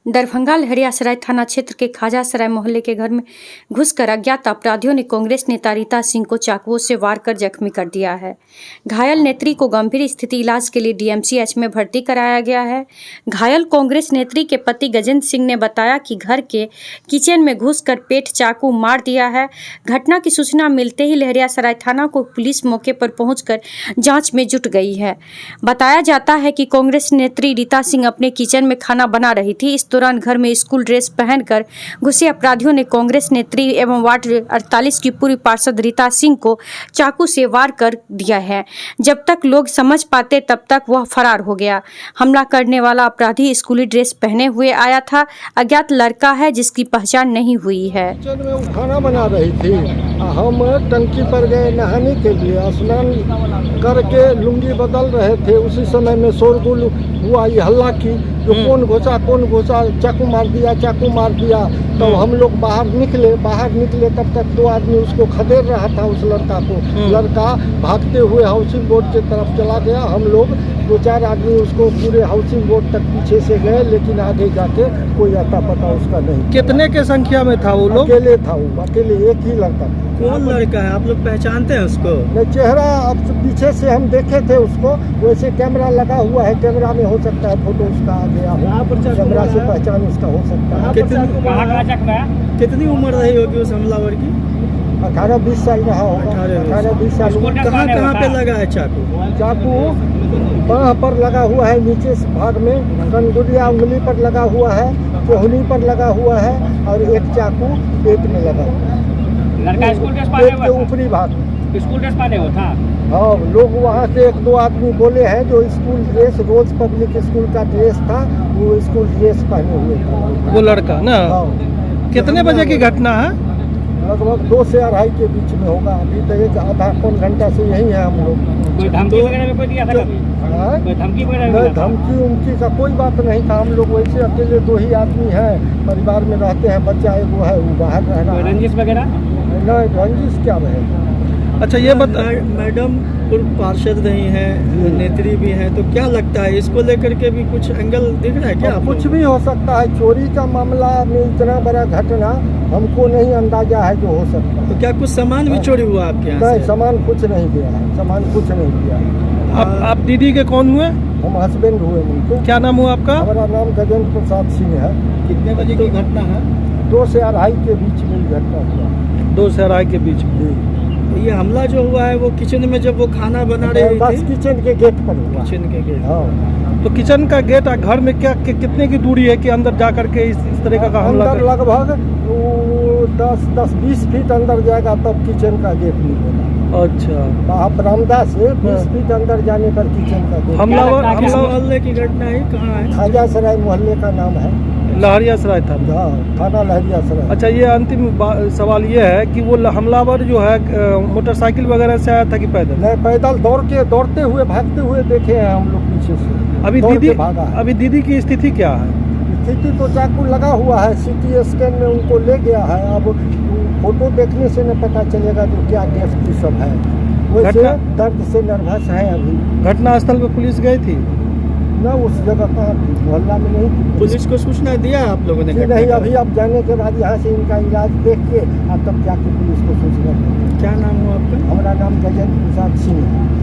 दरभंगा लहरियासराय थाना क्षेत्र के खाजासराय मोहल्ले के घर में घुसकर अज्ञात अपराधियों ने कांग्रेस नेता रीता सिंह को चाकुओं से वार कर जख्मी कर दिया है। घायल नेत्री को गंभीर स्थिति इलाज के लिए डीएमसीएच में भर्ती कराया गया है। घायल कांग्रेस नेत्री के पति गजेंद्र सिंह ने बताया कि घर के किचन में घुसकर पेट चाकू मार दिया है। घटना की सूचना मिलते ही लहरियासराय थाना को पुलिस मौके पर पहुंचकर जांच में जुट गई है। बताया जाता है कि कांग्रेस नेत्री रीता सिंह अपने किचन में खाना बना रही थी। इस दौरान घर में स्कूल ड्रेस पहनकर घुसे अपराधियों ने कांग्रेस नेत्री एवं वार्ड 48 की पूर्व पार्षद रीता सिंह को चाकू से वार कर दिया है। जब तक लोग समझ पाते तब तक वह फरार हो गया। हमला करने वाला अपराधी स्कूली ड्रेस पहने हुए आया था। अज्ञात लड़का है जिसकी पहचान नहीं हुई है। किचन में वो खाना बना रही थी। हम टंकी पर गए नहाने के लिए, स्नान करके लुंगी बदल रहे थे। उसी समय में शोरगुल हुआ, ये हल्ला की, जो कौन घुसा, चाकू मार दिया। तो हम लोग बाहर निकले तब तक दो आदमी उसको खदेड़ रहा था, उस लड़का को। लड़का भागते हुए हाउसिंग बोर्ड की तरफ चला गया। हम लोग 2-4 आदमी उसको पूरे हाउसिंग बोर्ड तक पीछे से गए, लेकिन आगे जाके कोई अता पता उसका नहीं। कितने के संख्या में था वो लोग? अकेले था वो, अकेले एक ही लड़का था। कौन लड़का है, आप लोग पहचानते हैं उसको? नहीं, चेहरा अब पीछे से हम देखे थे उसको। वैसे कैमरा लगा हुआ है, कैमरा में हो सकता है फोटो उसका आ गया हो, कैमरा से पहचान उसका हो सकता है। कितनी उम्र रही होगी उस हमलावर की? 18-20 साल रहा होगा। 18-20 साल। कहाँ पे लगा है चाकू? चाकू बाँह पर लगा हुआ है, नीचे भाग में कंगुलिया उंगली पर लगा हुआ है, चोहनी पर लगा हुआ है, और एक चाकू पेट में लगा हुआ है। लड़का स्कूल ड्रेस पहने हुआ था? ऊपरी भाग स्कूल ड्रेस पहने हुआ था। हाँ, लोग वहाँ से 1-2 आदमी बोले हैं जो स्कूल ड्रेस, रोज पब्लिक स्कूल का ड्रेस था, वो स्कूल ड्रेस पहने हुए था वो लड़का ना। हाँ। कितने बजे की घटना है? लगभग 2 से 2:30 के बीच में होगा। अभी तक एक आधा-पौन घंटा से यही है हम लोग। कोई धमकी वगैरह भी कोई दिया था कभी? हाँ? कोई धमकी वगैरह भी नहीं, दिया था? धमकी उमकी का कोई बात नहीं था। हम लोग वैसे अकेले 2 ही आदमी हैं, परिवार में रहते हैं। बच्चा एक वो है, वो बाहर रह रहा कोई है। रंजिश वगैरह? नहीं, रंजिश क्या रहेगा। अच्छा, ये मैडम पूर्व पार्षद रही हैं, नेत्री भी हैं, तो क्या लगता है इसको लेकर के भी कुछ एंगल दिख रहा है क्या? कुछ भी हो सकता है। चोरी का मामला में इतना बड़ा घटना हमको नहीं अंदाजा है जो हो सकता है। तो क्या कुछ सामान भी चोरी हुआ आपके यहाँ नहीं, से? सामान कुछ नहीं गया है, सामान कुछ नहीं गया है। आप दीदी के कौन हुए? हम हस्बैंड हुए उनको। क्या नाम हुआ आपका? हमारा नाम गजेंद्र प्रसाद सिंह है। कितने बजे की घटना है? 2 से 2:30 के बीच में घटना हुआ। 2 से 2:30 के बीच में। तो ये हमला जो हुआ है वो किचन में, जब वो खाना बना रही बस थी? किचन के गेट पर हुआ। किचन के गेट। हाँ। तो किचन का गेट घर में क्या कितने की दूरी है कि अंदर जा करके इस तरह का हमला अंदर लगभग 10-20 फीट अंदर जाएगा तब किचन का गेट मिलेगा। अच्छा, वहाँ बरामदा से 20 फीट अंदर जाने पर किचन का गेट। मोहल्ले की घटना है, कहाँ है? खाजासराय मोहल्ले का नाम है। लहरियासराय था। हाँ, थाना लहरियासराय। अच्छा, ये अंतिम सवाल ये है कि वो हमलावर जो है मोटरसाइकिल वगैरह से आया था कि पैदल? नहीं, पैदल दौड़ते हुए भागते हुए देखे हैं हम लोग पीछे से। अभी दीदी की स्थिति क्या है? स्थिति तो चाकू लगा हुआ है, CT स्कैन में उनको ले गया है। अब फोटो देखने से न पता चलेगा जो क्या डेथ सब है। वैसे दर्द से नर्वस है अभी। घटना स्थल पे पुलिस गई थी? न, उस जगह कहाँ थी, मोहल्ला में नहीं थी। पुलिस को सूचना दिया आप लोगों ने? नहीं, अभी अब जाने के बाद यहाँ से इनका इलाज देख के तब जाके पुलिस को सूचना देंगे। क्या नाम हुआ आपका? हमारा नाम गजेंद्र प्रसाद सिंह है।